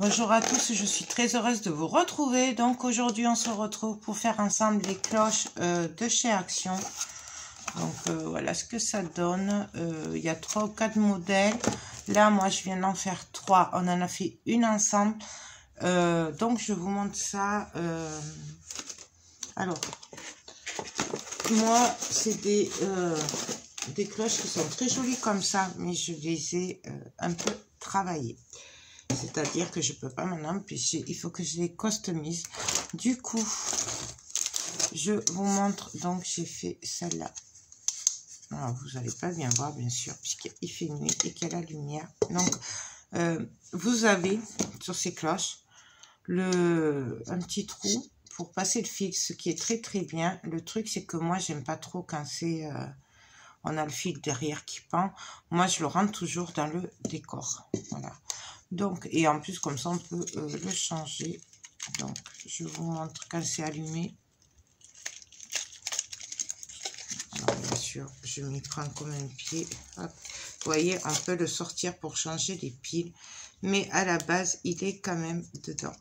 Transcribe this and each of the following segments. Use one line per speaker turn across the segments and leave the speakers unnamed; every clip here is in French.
Bonjour à tous, je suis très heureuse de vous retrouver. Donc aujourd'hui on se retrouve pour faire ensemble les cloches de chez Action. Donc voilà ce que ça donne. Il y a 3 ou 4 modèles. Là moi je viens d'en faire 3. On en a fait une ensemble. Donc je vous montre ça. Alors moi c'est des cloches qui sont très jolies comme ça, mais je les ai un peu travaillées. C'est-à-dire que je peux pas m'en empêcher. Il faut que je les customise. Du coup, je vous montre. Donc, j'ai fait celle-là. Alors, vous n'allez pas bien voir, bien sûr, puisqu'il fait nuit et qu'il y a la lumière. Donc, vous avez sur ces cloches un petit trou pour passer le fil, ce qui est très très bien. Le truc, c'est que moi, j'aime pas trop quand c'est... on a le fil derrière qui pend. Moi, je le rentre toujours dans le décor. Voilà. Donc, et en plus, comme ça, on peut le changer. Donc, je vous montre quand c'est allumé. Alors, bien sûr, je m'y prends comme un pied. Hop. Vous voyez, on peut le sortir pour changer les piles. Mais à la base, il est quand même dedans.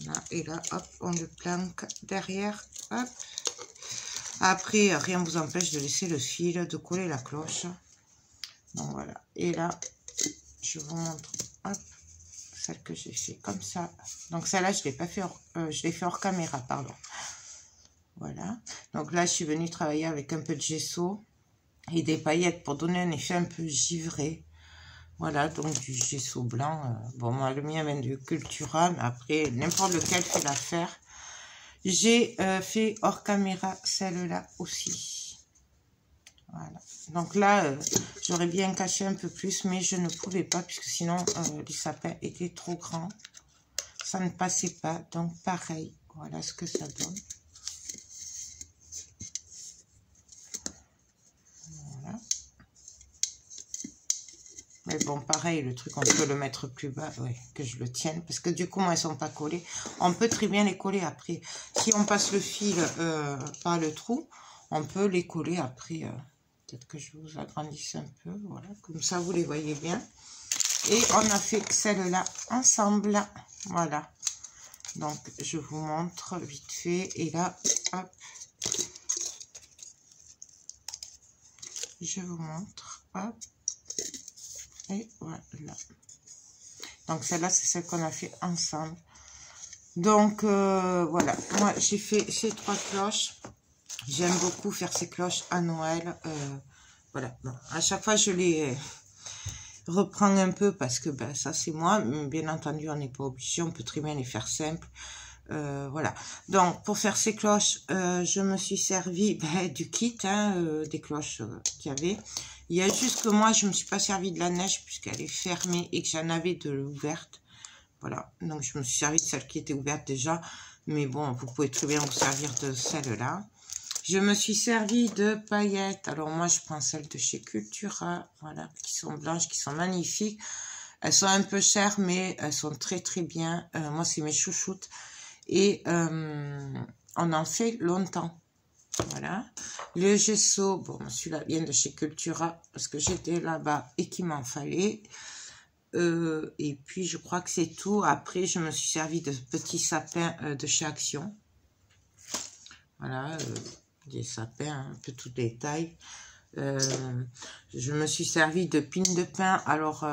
Là, et là, hop, on le planque derrière. Hop. Après, rien ne vous empêche de laisser le fil, de coller la cloche. Donc, voilà. Et là... je vous montre, hop, celle que j'ai fait comme ça. Donc celle-là, je l'ai pas fait, je l'ai fait hors caméra, pardon. Voilà. Donc là, je suis venue travailler avec un peu de gesso et des paillettes pour donner un effet un peu givré. Voilà, donc du gesso blanc. Bon, moi, le mien vient du Cultura, mais après, n'importe lequel fait l'affaire. J'ai fait hors caméra celle-là aussi. Voilà. Donc là, j'aurais bien caché un peu plus, mais je ne pouvais pas, puisque sinon, les sapins étaient trop grands. Ça ne passait pas. Donc, pareil, voilà ce que ça donne. Voilà. Mais bon, pareil, le truc, on peut le mettre plus bas, ouais, que je le tienne, parce que du coup, moi, elles ne sont pas collées. On peut très bien les coller après. Si on passe le fil par le trou, on peut les coller après... peut-être que je vous agrandisse un peu, voilà, comme ça vous les voyez bien. Et on a fait celle-là ensemble, voilà. Donc je vous montre vite fait, et là, hop, je vous montre, hop, et voilà. Donc celle-là, c'est celle qu'on a fait ensemble. Donc voilà, moi j'ai fait ces 3 cloches. J'aime beaucoup faire ces cloches à Noël. Voilà, bon, à chaque fois je les reprends un peu parce que ben, ça c'est moi. Bien entendu, on n'est pas obligé, on peut très bien les faire simples. Voilà, donc pour faire ces cloches, je me suis servi du kit, hein, des cloches qu'il y avait. Il y a juste que moi, je ne me suis pas servi de la neige puisqu'elle est fermée et que j'en avais de l'ouverte. Voilà, donc je me suis servi de celle qui était ouverte déjà. Mais bon, vous pouvez très bien vous servir de celle-là. Je me suis servi de paillettes. Alors moi, je prends celles de chez Cultura, voilà, qui sont blanches, qui sont magnifiques. Elles sont un peu chères, mais elles sont très très bien. Moi, c'est mes chouchoutes. Et on en fait longtemps. Voilà. Le gesso, bon, celui-là vient de chez Cultura, parce que j'étais là-bas et qu'il m'en fallait. Et puis, je crois que c'est tout. Après, je me suis servi de petits sapins de chez Action. Voilà, des sapins, un peu toutes les tailles. Je me suis servi de pins de pin. Alors,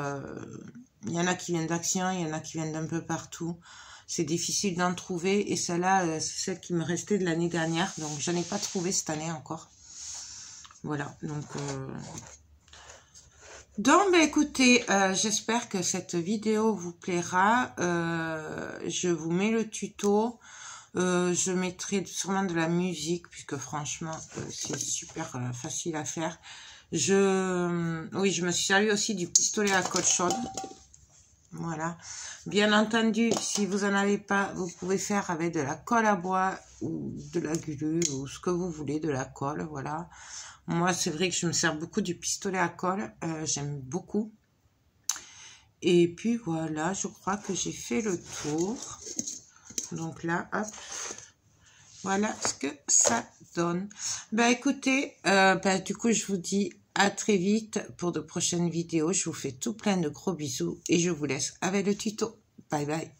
il y en a qui viennent d'Action, il y en a qui viennent d'un peu partout. C'est difficile d'en trouver. Et celle-là, c'est celle qui me restait de l'année dernière. Donc, je n'en ai pas trouvé cette année encore. Voilà, donc... Donc, ben, écoutez, j'espère que cette vidéo vous plaira. Je vous mets le tuto. Je mettrai sûrement de la musique, puisque franchement, c'est super facile à faire. Oui, je me suis servi aussi du pistolet à colle chaude. Voilà. Bien entendu, si vous n'en avez pas, vous pouvez faire avec de la colle à bois ou de la glu ou ce que vous voulez, de la colle, voilà. Moi, c'est vrai que je me sers beaucoup du pistolet à colle. J'aime beaucoup. Et puis, voilà, je crois que j'ai fait le tour. Donc là, hop. Voilà ce que ça donne. Ben, écoutez, du coup, je vous dis à très vite pour de prochaines vidéos. Je vous fais tout plein de gros bisous et je vous laisse avec le tuto. Bye bye.